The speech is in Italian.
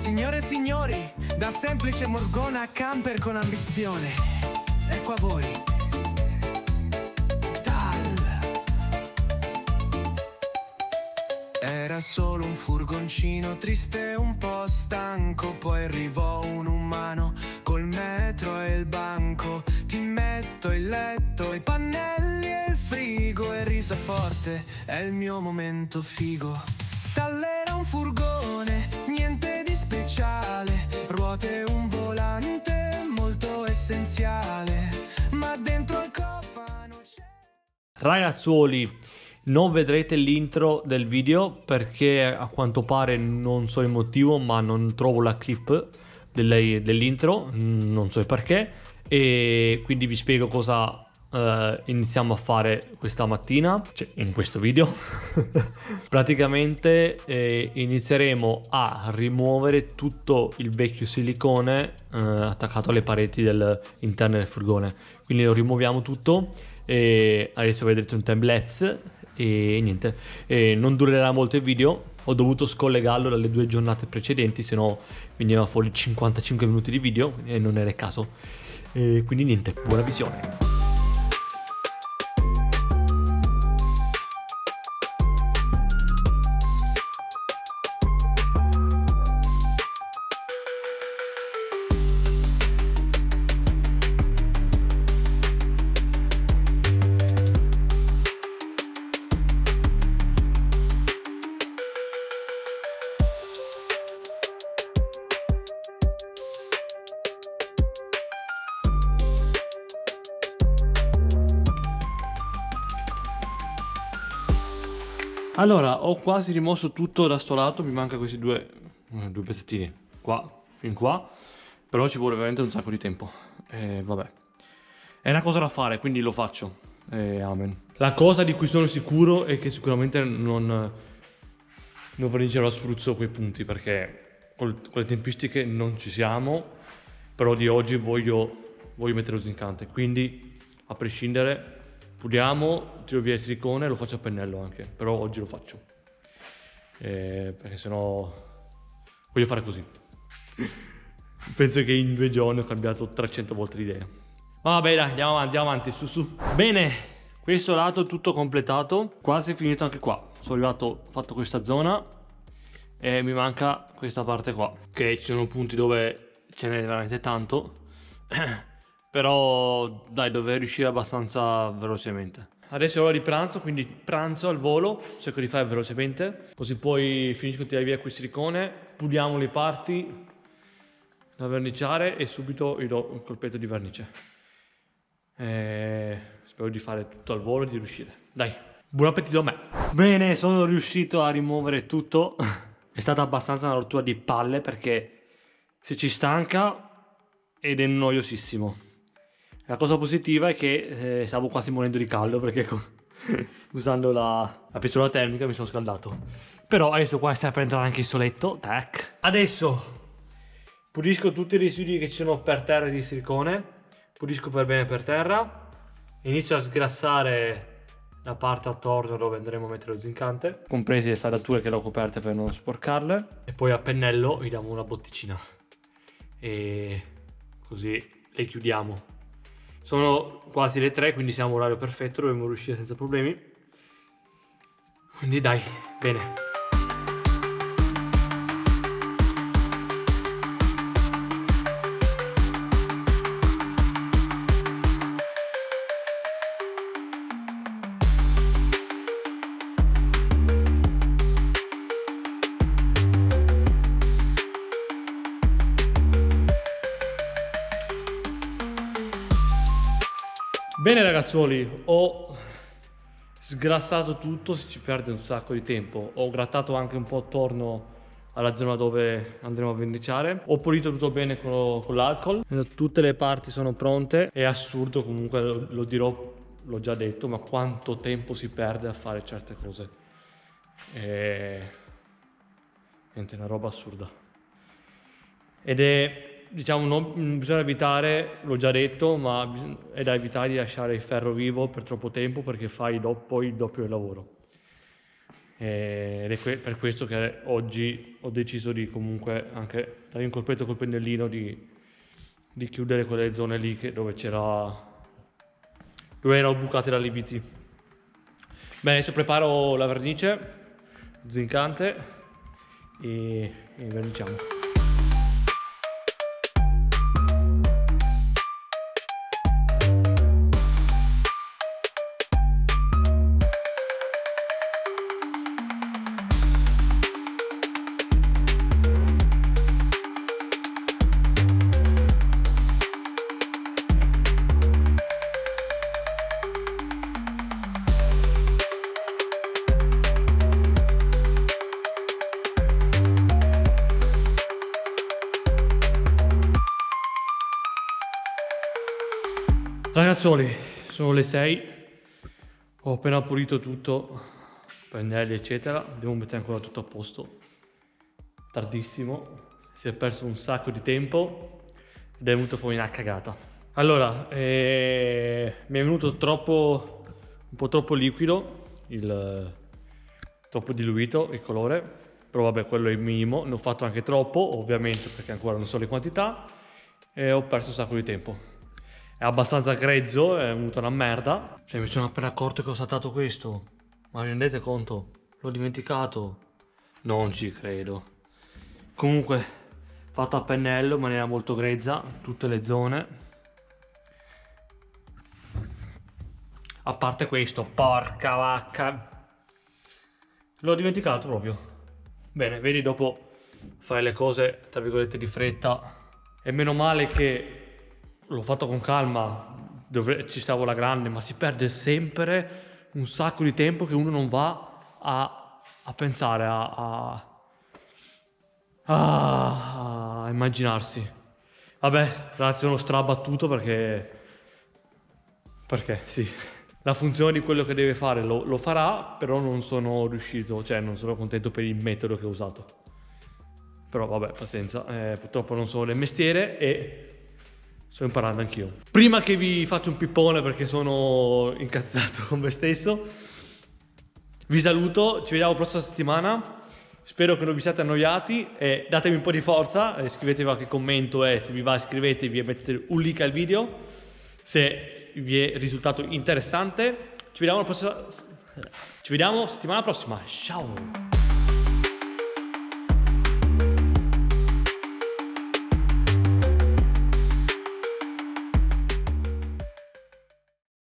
Signore e signori, da semplice morgona a camper con ambizione, ecco a voi Tal. Era solo un furgoncino triste e un po' stanco, poi arrivò un umano col metro e il banco. Ti metto il letto, i pannelli e il frigo, e risa forte, è il mio momento figo. Tal era un furgone, niente di speciale, ruote e un volante molto essenziale, ma dentro al cofano c'è... Ragazzuoli, non vedrete l'intro del video perché a quanto pare non so il motivo, ma non trovo la clip dell'intro, non so il perché, e quindi vi spiego cosa iniziamo a fare questa mattina, cioè in questo video. Praticamente inizieremo a rimuovere tutto il vecchio silicone attaccato alle pareti interne del furgone, quindi lo rimuoviamo tutto e adesso vedrete un timelapse e niente, non durerà molto il video. Ho dovuto scollegarlo dalle 2 giornate precedenti, se no veniva fuori 55 minuti di video e non era il caso, quindi niente, buona visione. Allora, ho quasi rimosso tutto da sto lato, mi manca questi due pezzettini qua, fin qua, però ci vuole veramente un sacco di tempo, vabbè. È una cosa da fare, quindi lo faccio, amen. La cosa di cui sono sicuro è che sicuramente non verniciерò a spruzzo quei punti, perché con le tempistiche non ci siamo, però di oggi voglio mettere lo zincante, quindi a prescindere... Puliamo, tiro via il silicone e lo faccio a pennello anche, però oggi lo faccio, perché sennò voglio fare così. Penso che in 2 giorni ho cambiato 300 volte l'idea. Vabbè dai, andiamo avanti, su. Bene, questo lato è tutto completato, quasi finito anche qua. Sono arrivato, ho fatto questa zona e mi manca questa parte qua. Ok, ci sono punti dove ce n'è veramente tanto. Però dai, dovrei riuscire abbastanza velocemente. Adesso è ora di pranzo, quindi pranzo al volo, cerco di fare velocemente, così poi finisco di tirare via quel silicone, puliamo le parti da verniciare e subito gli do un colpetto di vernice. Spero di fare tutto al volo e di riuscire. Dai, buon appetito a me! Bene, sono riuscito a rimuovere tutto. È stata abbastanza una rottura di palle perché se ci stanca ed è noiosissimo. La cosa positiva è che stavo quasi morendo di caldo perché usando la pistola termica mi sono scaldato. Però adesso qua sta per entrare anche il soletto. Tac. Adesso pulisco tutti i residui che ci sono per terra di silicone. Pulisco per bene per terra. Inizio a sgrassare la parte attorno dove andremo a mettere lo zincante, comprese le saldature che l'ho coperte per non sporcarle. E poi a pennello gli diamo una botticina. E così le chiudiamo. Sono quasi le 3, quindi siamo orario perfetto, dovremmo riuscire senza problemi. Quindi dai, bene. Bene ragazzuoli, ho sgrassato tutto, si ci perde un sacco di tempo. Ho grattato anche un po' attorno alla zona dove andremo a verniciare. Ho pulito tutto bene con l'alcol. Tutte le parti sono pronte. È assurdo, comunque lo dirò, l'ho già detto, ma quanto tempo si perde a fare certe cose. Niente, è una roba assurda. Ed è... diciamo, bisogna evitare, l'ho già detto, ma è da evitare di lasciare il ferro vivo per troppo tempo perché fai poi il doppio del lavoro. ed è per questo che oggi ho deciso di comunque anche dare un colpetto col pennellino di chiudere quelle zone lì dove erano bucate dalle viti. Bene, adesso preparo la vernice zincante e verniciamo. Ragazzoli, sono le 6, ho appena pulito tutto, pennelli eccetera, devo mettere ancora tutto a posto, tardissimo, si è perso un sacco di tempo ed è venuto fuori una cagata. Allora, mi è venuto un po' troppo liquido, troppo diluito il colore, però vabbè, quello è il minimo, ne ho fatto anche troppo ovviamente perché ancora non so le quantità e ho perso un sacco di tempo. È abbastanza grezzo, è venuta una merda. Cioè mi sono appena accorto che ho saltato questo. Ma vi rendete conto? L'ho dimenticato. Non ci credo. Comunque, fatto a pennello in maniera molto grezza, tutte le zone. A parte questo, porca vacca. L'ho dimenticato proprio. Bene, vedi, dopo fare le cose, tra virgolette, di fretta. E meno male che l'ho fatto con calma, ci stavo alla grande, ma si perde sempre un sacco di tempo che uno non va a pensare, a immaginarsi. Vabbè, ragazzi, sono strabattuto perché sì, la funzione di quello che deve fare lo farà, però non sono riuscito, cioè non sono contento per il metodo che ho usato. Però vabbè, pazienza, purtroppo non sono del mestiere e sto imparando anch'io. Prima che vi faccio un pippone perché sono incazzato con me stesso, vi saluto, ci vediamo la prossima settimana. Spero che non vi siate annoiati e datemi un po' di forza, scrivetevi qualche commento e se vi va iscrivetevi e mettete un like al video se vi è risultato interessante. Ci vediamo settimana prossima. Ciao!